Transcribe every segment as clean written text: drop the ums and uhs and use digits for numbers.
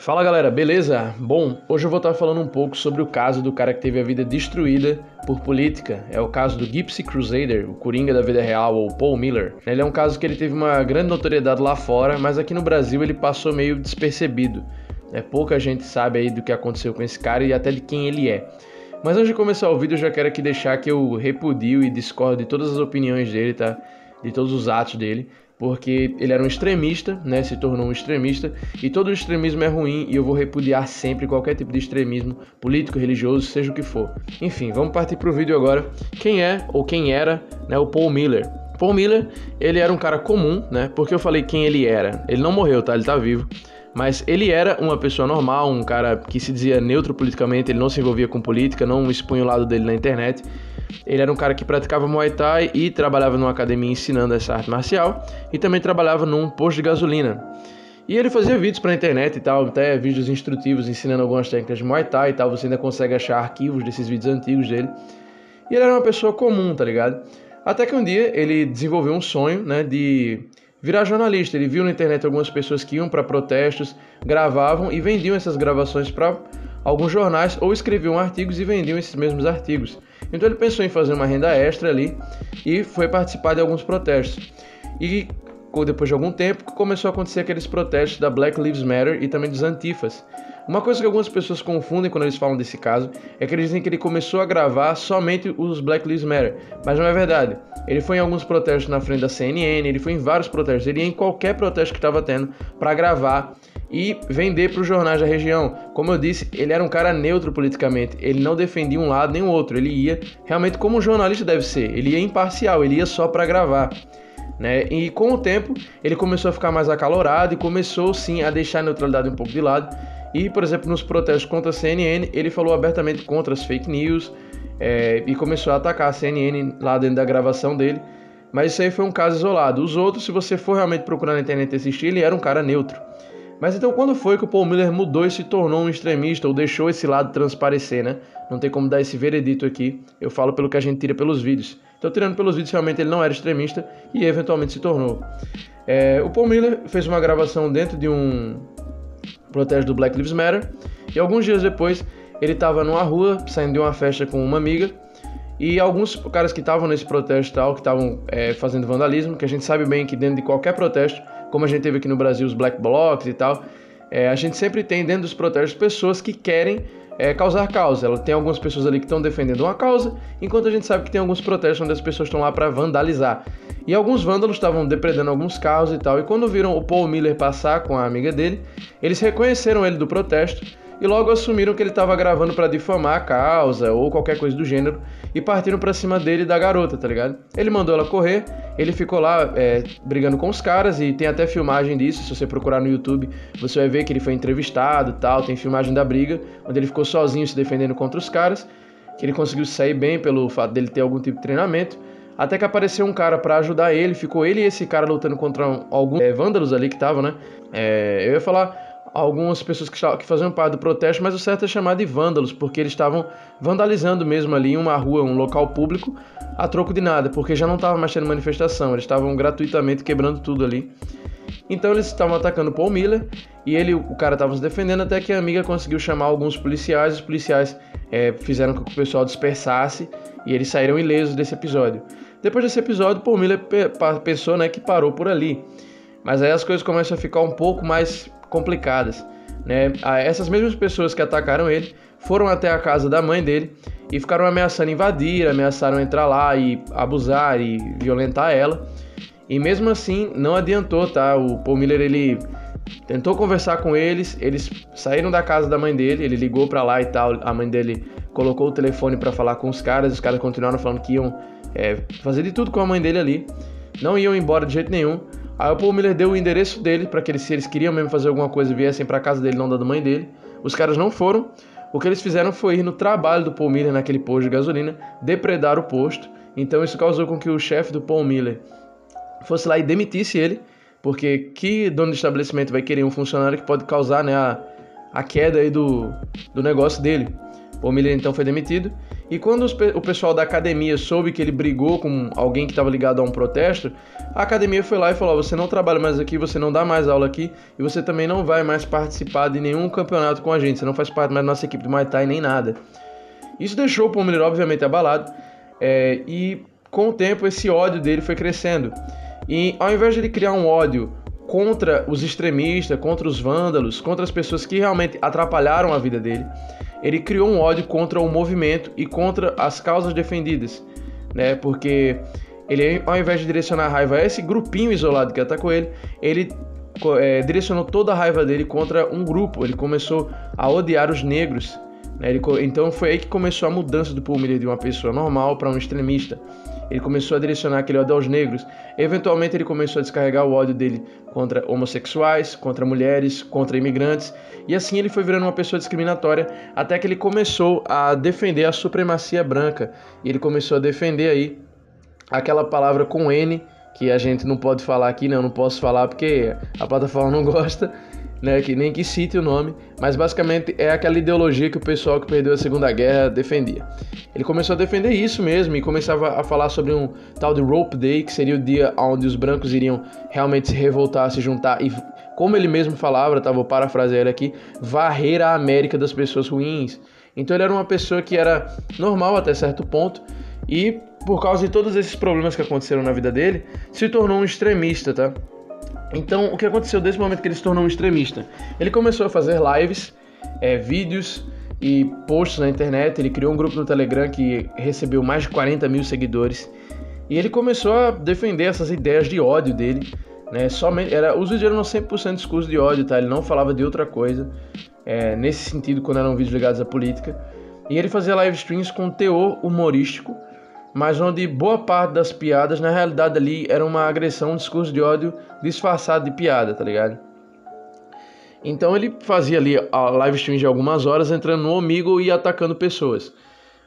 Fala galera, beleza? Bom, hoje eu vou estar falando um pouco sobre o caso do cara que teve a vida destruída por política. É o caso do Gypsy Crusader, o Coringa da vida real, ou Paul Miller. Ele é um caso que ele teve uma grande notoriedade lá fora, mas aqui no Brasil ele passou meio despercebido. Pouca gente sabe aí do que aconteceu com esse cara e até de quem ele é. Mas antes de começar o vídeo, eu já quero aqui deixar que eu repudio e discordo de todas as opiniões dele, tá? De todos os atos dele. Porque ele era um extremista, né? Se tornou um extremista, e todo extremismo é ruim e eu vou repudiar sempre qualquer tipo de extremismo político, religioso, seja o que for. Enfim, vamos partir pro vídeo agora. Quem é ou quem era, né, o Paul Miller? Paul Miller, ele era um cara comum, né? Porque eu falei quem ele era. Ele não morreu, tá? Ele tá vivo. Mas ele era uma pessoa normal, um cara que se dizia neutro politicamente, ele não se envolvia com política, não expunha o lado dele na internet. Ele era um cara que praticava Muay Thai e trabalhava numa academia ensinando essa arte marcial e também trabalhava num posto de gasolina. E ele fazia vídeos pra internet e tal, até vídeos instrutivos ensinando algumas técnicas de Muay Thai e tal, você ainda consegue achar arquivos desses vídeos antigos dele. E ele era uma pessoa comum, tá ligado? Até que um dia ele desenvolveu um sonho, né, de virar jornalista. Ele viu na internet algumas pessoas que iam para protestos, gravavam e vendiam essas gravações para alguns jornais ou escreviam artigos e vendiam esses mesmos artigos. Então ele pensou em fazer uma renda extra ali e foi participar de alguns protestos. E depois de algum tempo começou a acontecer aqueles protestos da Black Lives Matter e também dos antifas. Uma coisa que algumas pessoas confundem quando eles falam desse caso é que eles dizem que ele começou a gravar somente os Black Lives Matter, mas não é verdade. Ele foi em alguns protestos na frente da CNN, ele foi em vários protestos, ele ia em qualquer protesto que estava tendo para gravar e vender para os jornais da região. Como eu disse, ele era um cara neutro politicamente, ele não defendia um lado nem o outro, ele ia realmente como um jornalista deve ser, ele ia imparcial, ele ia só para gravar. Né? E com o tempo ele começou a ficar mais acalorado e começou sim a deixar a neutralidade um pouco de lado. E, por exemplo, nos protestos contra a CNN, ele falou abertamente contra as fake news e começou a atacar a CNN lá dentro da gravação dele. Mas isso aí foi um caso isolado. Os outros, se você for realmente procurar na internet e assistir, ele era um cara neutro. Mas então quando foi que o Paul Miller mudou e se tornou um extremista ou deixou esse lado transparecer, né? Não tem como dar esse veredito aqui, eu falo pelo que a gente tira pelos vídeos. Então tirando pelos vídeos, realmente ele não era extremista e eventualmente se tornou. O Paul Miller fez uma gravação dentro de um protesto do Black Lives Matter e alguns dias depois ele estava numa rua saindo de uma festa com uma amiga e alguns caras que estavam nesse protesto tal, que estavam fazendo vandalismo, que a gente sabe bem que dentro de qualquer protesto, como a gente teve aqui no Brasil os Black Blocs e tal, a gente sempre tem dentro dos protestos pessoas que querem causar causa. Ela tem algumas pessoas ali que estão defendendo uma causa, enquanto a gente sabe que tem alguns protestos onde as pessoas estão lá para vandalizar. E alguns vândalos estavam depredando alguns carros e tal, e quando viram o Paul Miller passar com a amiga dele, eles reconheceram ele do protesto e logo assumiram que ele estava gravando para difamar a causa ou qualquer coisa do gênero e partiram para cima dele e da garota, tá ligado? Ele mandou ela correr, ele ficou lá brigando com os caras e tem até filmagem disso, se você procurar no YouTube você vai ver que ele foi entrevistado e tal, tem filmagem da briga, onde ele ficou sozinho se defendendo contra os caras, que ele conseguiu sair bem pelo fato dele ter algum tipo de treinamento, até que apareceu um cara para ajudar ele, ficou ele e esse cara lutando contra alguns vândalos ali que estavam, né? Eu ia falar algumas pessoas que faziam parte do protesto, mas o certo é chamar de vândalos, porque eles estavam vandalizando mesmo ali uma rua, um local público, a troco de nada, porque já não estava mais tendo manifestação, eles estavam gratuitamente quebrando tudo ali. Então eles estavam atacando o Paul Miller e o cara estava se defendendo até que a amiga conseguiu chamar alguns policiais, os policiais fizeram com que o pessoal dispersasse e eles saíram ilesos desse episódio. Depois desse episódio, Paul Miller pensou, né, que parou por ali. Mas aí as coisas começam a ficar um pouco mais complicadas, né? Essas mesmas pessoas que atacaram ele foram até a casa da mãe dele e ficaram ameaçando invadir, ameaçaram entrar lá e abusar e violentar ela. E mesmo assim não adiantou, tá? O Paul Miller, ele tentou conversar com eles saíram da casa da mãe dele, ele ligou pra lá e tal, a mãe dele colocou o telefone pra falar com os caras continuaram falando que iam fazer de tudo com a mãe dele ali, não iam embora de jeito nenhum. Aí o Paul Miller deu o endereço dele para que se eles queriam mesmo fazer alguma coisa, viessem para casa dele, não da mãe dele. Os caras não foram. O que eles fizeram foi ir no trabalho do Paul Miller naquele posto de gasolina, depredar o posto. Então isso causou com que o chefe do Paul Miller fosse lá e demitisse ele, porque que dono de estabelecimento vai querer um funcionário que pode causar, né, a queda aí do negócio dele? Paul Miller então foi demitido. E quando o pessoal da academia soube que ele brigou com alguém que estava ligado a um protesto, a academia foi lá e falou: você não trabalha mais aqui, você não dá mais aula aqui e você também não vai mais participar de nenhum campeonato com a gente, você não faz parte mais da nossa equipe do Muay Thai nem nada. Isso deixou o Paul Miller obviamente abalado, e com o tempo esse ódio dele foi crescendo. E ao invés de ele criar um ódio contra os extremistas, contra os vândalos, contra as pessoas que realmente atrapalharam a vida dele, ele criou um ódio contra o movimento e contra as causas defendidas, né? Porque ele, ao invés de direcionar a raiva a esse grupinho isolado que atacou ele, ele direcionou toda a raiva dele contra um grupo. Ele começou a odiar os negros, né? Então foi aí que começou a mudança do Paul Miller de uma pessoa normal para um extremista. Ele começou a direcionar aquele ódio aos negros. Eventualmente ele começou a descarregar o ódio dele contra homossexuais, contra mulheres, contra imigrantes. E assim ele foi virando uma pessoa discriminatória, até que ele começou a defender a supremacia branca. E ele começou a defender aí aquela palavra com N, que a gente não pode falar aqui, né? Eu não posso falar porque a plataforma não gosta, né? Que nem que cite o nome, mas basicamente é aquela ideologia que o pessoal que perdeu a Segunda Guerra defendia. Ele começou a defender isso mesmo e começava a falar sobre um tal de Rope Day, que seria o dia onde os brancos iriam realmente se revoltar, se juntar e, como ele mesmo falava, vou parafrasear ele aqui, varrer a América das pessoas ruins. Então ele era uma pessoa que era normal até certo ponto e, por causa de todos esses problemas que aconteceram na vida dele, se tornou um extremista, tá? Então, o que aconteceu desde o momento que ele se tornou um extremista? Ele começou a fazer lives, vídeos e posts na internet. Ele criou um grupo no Telegram que recebeu mais de 40 mil seguidores. E ele começou a defender essas ideias de ódio dele, né? Os vídeos eram 100% discurso de ódio, tá? Ele não falava de outra coisa, nesse sentido, quando eram vídeos ligados à política. E ele fazia live streams com teor humorístico, mas onde boa parte das piadas, na realidade ali, era uma agressão, um discurso de ódio disfarçado de piada, tá ligado? Então ele fazia ali a live stream de algumas horas, entrando no Omegle e atacando pessoas.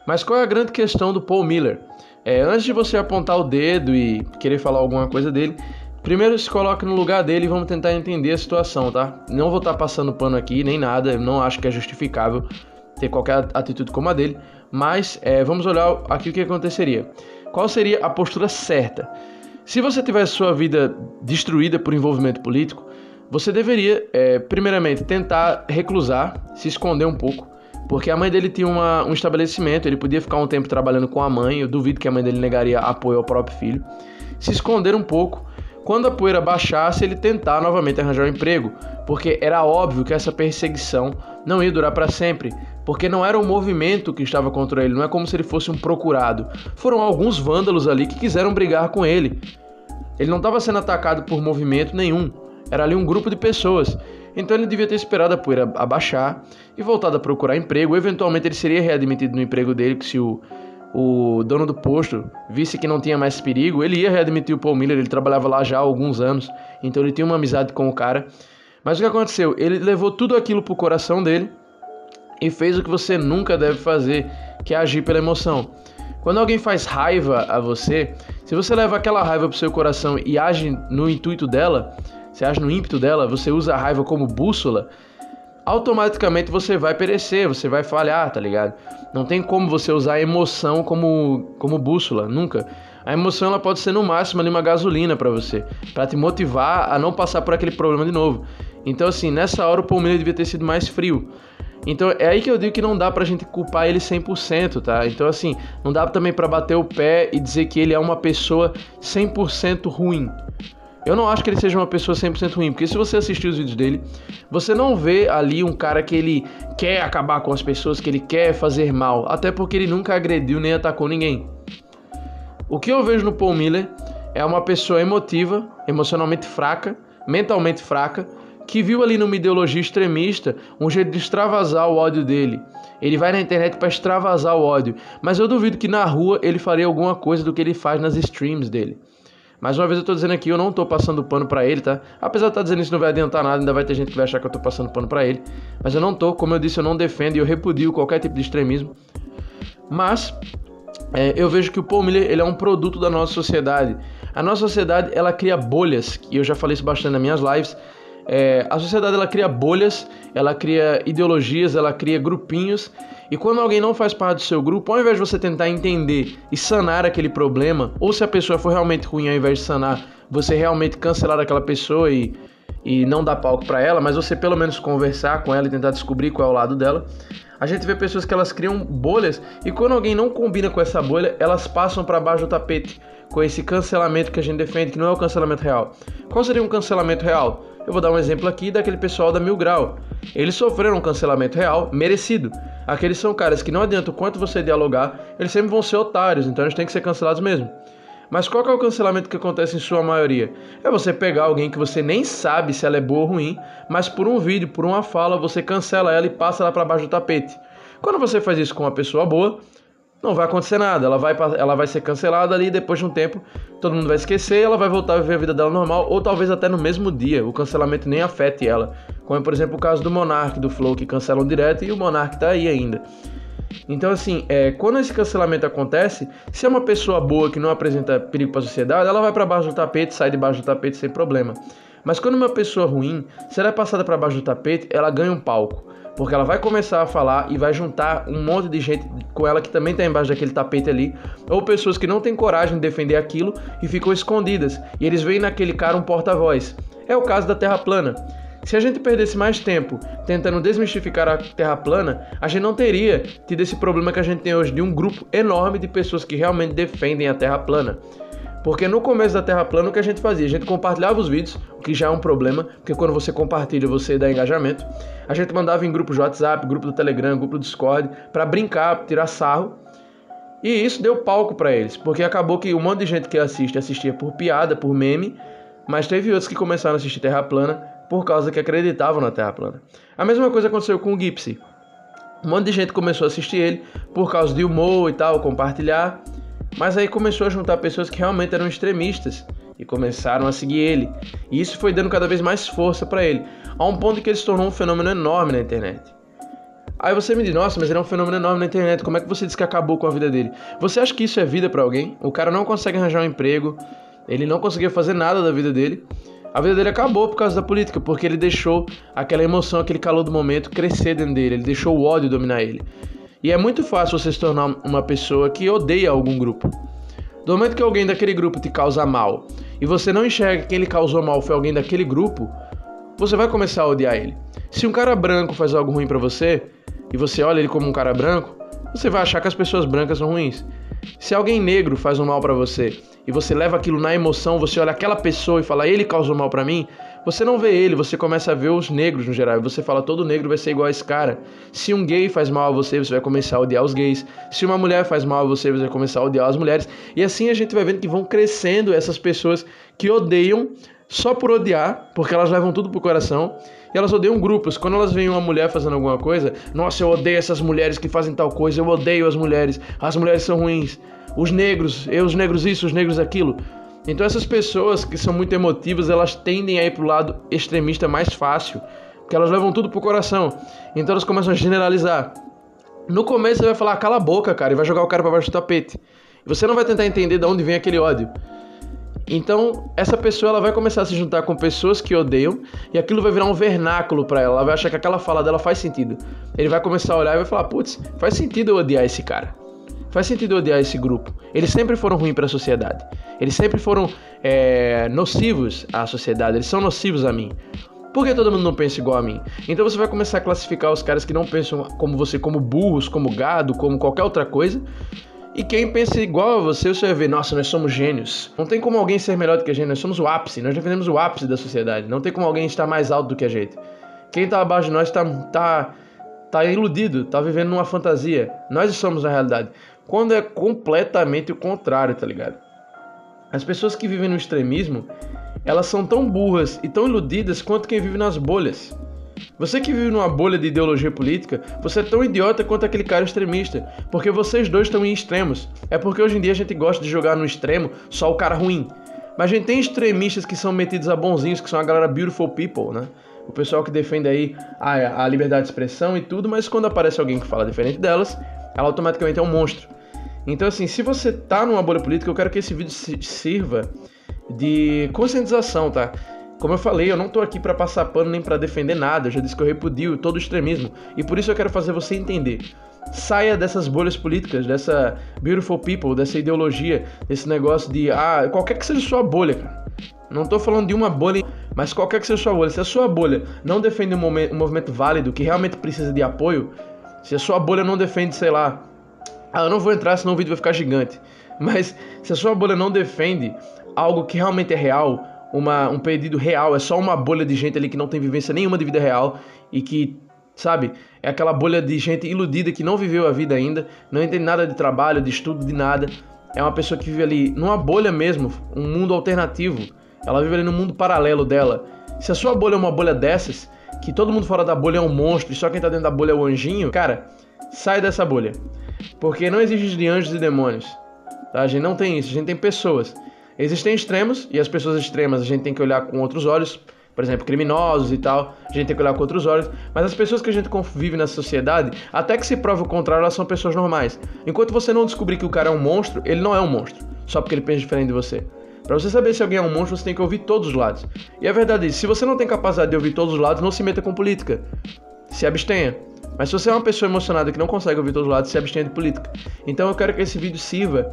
Mas qual é a grande questão do Paul Miller? Antes de você apontar o dedo e querer falar alguma coisa dele, primeiro se coloque no lugar dele e vamos tentar entender a situação, tá? Não vou estar passando pano aqui, nem nada, eu não acho que é justificável ter qualquer atitude como a dele, mas vamos olhar aqui o que aconteceria. Qual seria a postura certa? Se você tivesse sua vida destruída por envolvimento político, você deveria, primeiramente, tentar reclusar, se esconder um pouco, porque a mãe dele tinha um estabelecimento, ele podia ficar um tempo trabalhando com a mãe, eu duvido que a mãe dele negaria apoio ao próprio filho. Se esconder um pouco, quando a poeira baixasse, ele tentar novamente arranjar um emprego, porque era óbvio que essa perseguição não ia durar para sempre, porque não era o movimento que estava contra ele, não é como se ele fosse um procurado. Foram alguns vândalos ali que quiseram brigar com ele. Ele não estava sendo atacado por movimento nenhum, era ali um grupo de pessoas. Então ele devia ter esperado a poeira abaixar e voltado a procurar emprego. Eventualmente ele seria readmitido no emprego dele, que se o dono do posto visse que não tinha mais perigo, ele ia readmitir o Paul Miller. Ele trabalhava lá já há alguns anos, então ele tinha uma amizade com o cara. Mas o que aconteceu? Ele levou tudo aquilo pro coração dele e fez o que você nunca deve fazer, que é agir pela emoção. Quando alguém faz raiva a você, se você leva aquela raiva pro seu coração e age no intuito dela, você age no ímpeto dela, você usa a raiva como bússola, automaticamente você vai perecer, você vai falhar, tá ligado? Não tem como você usar a emoção como bússola, nunca. A emoção ela pode ser no máximo ali uma gasolina pra você, pra te motivar a não passar por aquele problema de novo. Então assim, nessa hora o Paul Miller devia ter sido mais frio. Então é aí que eu digo que não dá pra gente culpar ele 100%, tá? Então assim, não dá também pra bater o pé e dizer que ele é uma pessoa 100% ruim. Eu não acho que ele seja uma pessoa 100% ruim, porque se você assistir os vídeos dele, você não vê ali um cara que ele quer acabar com as pessoas, que ele quer fazer mal, até porque ele nunca agrediu nem atacou ninguém. O que eu vejo no Paul Miller é uma pessoa emotiva, emocionalmente fraca, mentalmente fraca, que viu ali numa ideologia extremista um jeito de extravasar o ódio dele. Ele vai na internet para extravasar o ódio, mas eu duvido que na rua ele faria alguma coisa do que ele faz nas streams dele. Mais uma vez eu tô dizendo aqui, eu não tô passando pano pra ele, tá? Apesar de estar dizendo isso não vai adiantar nada, ainda vai ter gente que vai achar que eu tô passando pano pra ele. Mas eu não tô, como eu disse, eu não defendo e eu repudio qualquer tipo de extremismo. Mas eu vejo que o Paul Miller, ele é um produto da nossa sociedade. A nossa sociedade, ela cria bolhas, e eu já falei isso bastante nas minhas lives. A sociedade ela cria bolhas, ela cria ideologias, ela cria grupinhos, e quando alguém não faz parte do seu grupo, ao invés de você tentar entender e sanar aquele problema, ou se a pessoa for realmente ruim, ao invés de sanar, você realmente cancelar aquela pessoa e não dar palco para ela, mas você pelo menos conversar com ela e tentar descobrir qual é o lado dela. A gente vê pessoas que elas criam bolhas, e quando alguém não combina com essa bolha, elas passam para baixo do tapete, com esse cancelamento que a gente defende, que não é o cancelamento real. Qual seria um cancelamento real? Eu vou dar um exemplo aqui daquele pessoal da Mil Grau. Eles sofreram um cancelamento real, merecido. Aqueles são caras que não adianta o quanto você dialogar, eles sempre vão ser otários, então eles têm que ser cancelados mesmo. Mas qual que é o cancelamento que acontece em sua maioria? É você pegar alguém que você nem sabe se ela é boa ou ruim, mas por um vídeo, por uma fala, você cancela ela e passa ela para baixo do tapete. Quando você faz isso com uma pessoa boa, não vai acontecer nada, ela vai ser cancelada ali, depois de um tempo todo mundo vai esquecer, ela vai voltar a viver a vida dela normal, ou talvez até no mesmo dia, o cancelamento nem afete ela, como por exemplo o caso do Monark, do Flow, que cancelam direto e o Monark tá aí ainda. Então assim, quando esse cancelamento acontece, se é uma pessoa boa que não apresenta perigo para a sociedade, ela vai para baixo do tapete, sai debaixo do tapete sem problema. Mas quando uma pessoa ruim, se ela é passada para baixo do tapete, ela ganha um palco. Porque ela vai começar a falar e vai juntar um monte de gente com ela que também está embaixo daquele tapete ali, ou pessoas que não têm coragem de defender aquilo e ficam escondidas, e eles veem naquele cara um porta-voz. É o caso da Terra plana. Se a gente perdesse mais tempo tentando desmistificar a Terra plana, a gente não teria tido esse problema que a gente tem hoje de um grupo enorme de pessoas que realmente defendem a Terra plana. Porque no começo da Terra plana o que a gente fazia? A gente compartilhava os vídeos, o que já é um problema, porque quando você compartilha você dá engajamento. A gente mandava em grupos de WhatsApp, grupo do Telegram, grupo do Discord, para brincar, tirar sarro. E isso deu palco para eles, porque acabou que um monte de gente que assistia por piada, por meme, mas teve outros que começaram a assistir Terra plana por causa que acreditavam na Terra plana. A mesma coisa aconteceu com o Gypsy. Um monte de gente começou a assistir ele por causa de humor e tal, compartilhar. Mas aí começou a juntar pessoas que realmente eram extremistas e começaram a seguir ele. E isso foi dando cada vez mais força para ele, a um ponto que ele se tornou um fenômeno enorme na internet. Aí você me diz, nossa, mas ele é um fenômeno enorme na internet, como é que você diz que acabou com a vida dele? Você acha que isso é vida para alguém? O cara não consegue arranjar um emprego, ele não conseguia fazer nada da vida dele. A vida dele acabou por causa da política, porque ele deixou aquela emoção, aquele calor do momento crescer dentro dele, ele deixou o ódio dominar ele. E é muito fácil você se tornar uma pessoa que odeia algum grupo. Do momento que alguém daquele grupo te causa mal e você não enxerga que quem lhe causou mal foi alguém daquele grupo, você vai começar a odiar ele. Se um cara branco faz algo ruim pra você e você olha ele como um cara branco, você vai achar que as pessoas brancas são ruins. Se alguém negro faz um mal pra você e você leva aquilo na emoção, você olha aquela pessoa e fala, ele causou mal pra mim, você não vê ele, você começa a ver os negros no geral, e você fala, todo negro vai ser igual a esse cara. Se um gay faz mal a você, você vai começar a odiar os gays. Se uma mulher faz mal a você, você vai começar a odiar as mulheres. E assim a gente vai vendo que vão crescendo essas pessoas que odeiam só por odiar, porque elas levam tudo pro coração, e elas odeiam grupos. Quando elas veem uma mulher fazendo alguma coisa, nossa, eu odeio essas mulheres que fazem tal coisa, eu odeio as mulheres são ruins. Os negros isso, os negros aquilo. Então essas pessoas que são muito emotivas, elas tendem a ir pro lado extremista mais fácil, porque elas levam tudo pro coração. Então elas começam a generalizar. No começo você vai falar, cala a boca, cara, e vai jogar o cara pra baixo do tapete. Você não vai tentar entender de onde vem aquele ódio. Então essa pessoa ela vai começar a se juntar com pessoas que odeiam, e aquilo vai virar um vernáculo pra ela. Ela vai achar que aquela fala dela faz sentido. Ele vai começar a olhar e vai falar, putz, faz sentido eu odiar esse cara. Faz sentido eu odiar esse grupo. Eles sempre foram ruins para a sociedade. Eles sempre foram nocivos à sociedade. Eles são nocivos a mim. Por que todo mundo não pensa igual a mim? Então você vai começar a classificar os caras que não pensam como você, como burros, como gado, como qualquer outra coisa. E quem pensa igual a você vai ver, nossa, nós somos gênios. Não tem como alguém ser melhor do que a gente, nós somos o ápice. Nós defendemos o ápice da sociedade. Não tem como alguém estar mais alto do que a gente. Quem tá abaixo de nós tá iludido, tá vivendo numa fantasia. Nós somos a realidade. Quando é completamente o contrário, tá ligado? As pessoas que vivem no extremismo, elas são tão burras e tão iludidas quanto quem vive nas bolhas. Você que vive numa bolha de ideologia política, você é tão idiota quanto aquele cara extremista, porque vocês dois estão em extremos. É porque hoje em dia a gente gosta de jogar no extremo só o cara ruim. Mas a gente tem extremistas que são metidos a bonzinhos, que são a galera beautiful people, né? O pessoal que defende aí a liberdade de expressão e tudo, mas quando aparece alguém que fala diferente delas, ela automaticamente é um monstro. Então assim, se você tá numa bolha política, eu quero que esse vídeo sirva de conscientização, tá? Como eu falei, eu não tô aqui pra passar pano nem pra defender nada, eu já disse que eu repudio todo o extremismo, e por isso eu quero fazer você entender. Saia dessas bolhas políticas, dessa beautiful people, dessa ideologia, desse negócio de, qualquer que seja sua bolha, cara. Não tô falando de uma bolha, mas qualquer que seja sua bolha. Se a sua bolha não defende um movimento válido, que realmente precisa de apoio, se a sua bolha não defende, sei lá, eu não vou entrar senão o vídeo vai ficar gigante, mas se a sua bolha não defende algo que realmente é real, um pedido real, é só uma bolha de gente ali que não tem vivência nenhuma de vida real e que, sabe, é aquela bolha de gente iludida que não viveu a vida ainda, não entende nada de trabalho, de estudo, de nada. É uma pessoa que vive ali numa bolha mesmo, um mundo alternativo. Ela vive ali no mundo paralelo dela. Se a sua bolha é uma bolha dessas, que todo mundo fora da bolha é um monstro e só quem tá dentro da bolha é o anjinho, cara, sai dessa bolha. Porque não existe de anjos e demônios. Tá? A gente não tem isso, a gente tem pessoas. Existem extremos, e as pessoas extremas a gente tem que olhar com outros olhos, por exemplo, criminosos e tal, a gente tem que olhar com outros olhos, mas as pessoas que a gente convive na sociedade, até que se prove o contrário, elas são pessoas normais. Enquanto você não descobrir que o cara é um monstro, ele não é um monstro, só porque ele pensa diferente de você. Pra você saber se alguém é um monstro, você tem que ouvir todos os lados. E a verdade é, se você não tem capacidade de ouvir todos os lados, não se meta com política. Se abstenha. Mas se você é uma pessoa emocionada que não consegue ouvir todos os lados, se abstenha de política. Então eu quero que esse vídeo sirva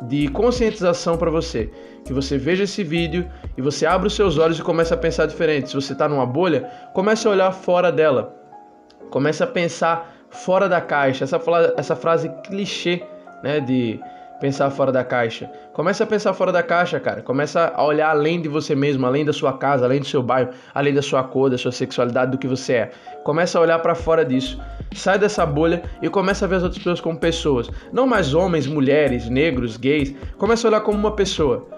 de conscientização para você. Que você veja esse vídeo e você abra os seus olhos e comece a pensar diferente. Se você está numa bolha, comece a olhar fora dela. Comece a pensar fora da caixa. Essa frase clichê, né, de pensar fora da caixa. Comece a pensar fora da caixa, cara. Comece a olhar além de você mesmo, além da sua casa, além do seu bairro, além da sua cor, da sua sexualidade, do que você é. Comece a olhar para fora disso. Sai dessa bolha e comece a ver as outras pessoas como pessoas. Não mais homens, mulheres, negros, gays. Comece a olhar como uma pessoa.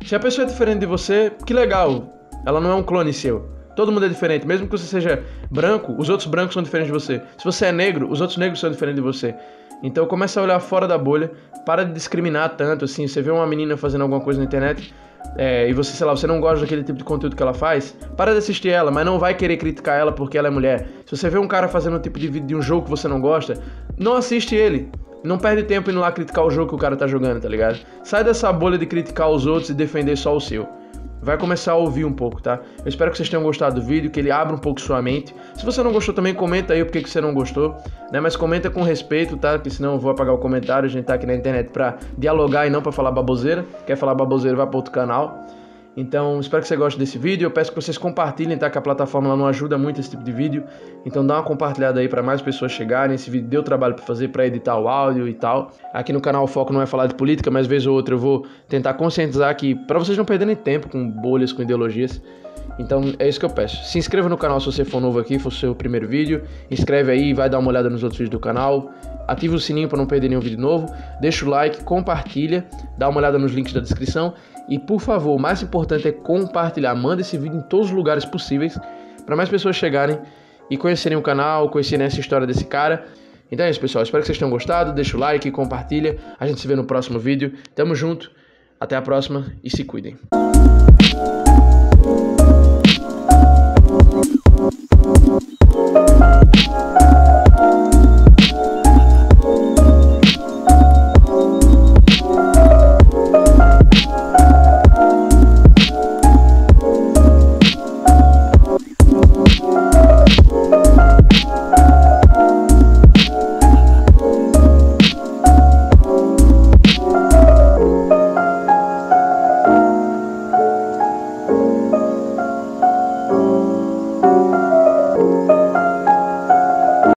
Se a pessoa é diferente de você, que legal. Ela não é um clone seu. Todo mundo é diferente. Mesmo que você seja branco, os outros brancos são diferentes de você. Se você é negro, os outros negros são diferentes de você. Então comece a olhar fora da bolha. Para de discriminar tanto, assim. Você vê uma menina fazendo alguma coisa na internet e você, sei lá, você não gosta daquele tipo de conteúdo que ela faz, para de assistir ela, mas não vai querer criticar ela porque ela é mulher. Se você vê um cara fazendo um tipo de vídeo de um jogo que você não gosta, não assiste ele. Não perde tempo indo lá criticar o jogo que o cara tá jogando, tá ligado? Sai dessa bolha de criticar os outros e defender só o seu. Vai começar a ouvir um pouco, tá? Eu espero que vocês tenham gostado do vídeo, que ele abra um pouco sua mente. Se você não gostou também, comenta aí o porquê que você não gostou, né? Mas comenta com respeito, tá? Porque senão eu vou apagar o comentário. A gente tá aqui na internet pra dialogar e não pra falar baboseira. Quer falar baboseira, vai pra outro canal. Então, espero que você goste desse vídeo. Eu peço que vocês compartilhem, tá? Que a plataforma lá não ajuda muito esse tipo de vídeo. Então dá uma compartilhada aí pra mais pessoas chegarem. Esse vídeo deu trabalho pra fazer, pra editar o áudio e tal. Aqui no canal o foco não é falar de política, mas vez ou outra eu vou tentar conscientizar aqui pra vocês não perderem tempo com bolhas, com ideologias. Então é isso que eu peço. Se inscreva no canal se você for novo aqui, for o seu primeiro vídeo. Inscreve aí, vai dar uma olhada nos outros vídeos do canal. Ativa o sininho para não perder nenhum vídeo novo. Deixa o like, compartilha, dá uma olhada nos links da descrição. E por favor, o mais importante é compartilhar. Manda esse vídeo em todos os lugares possíveis para mais pessoas chegarem e conhecerem o canal, conhecerem essa história desse cara. Então é isso, pessoal. Espero que vocês tenham gostado. Deixa o like, compartilha. A gente se vê no próximo vídeo. Tamo junto. Até a próxima e se cuidem.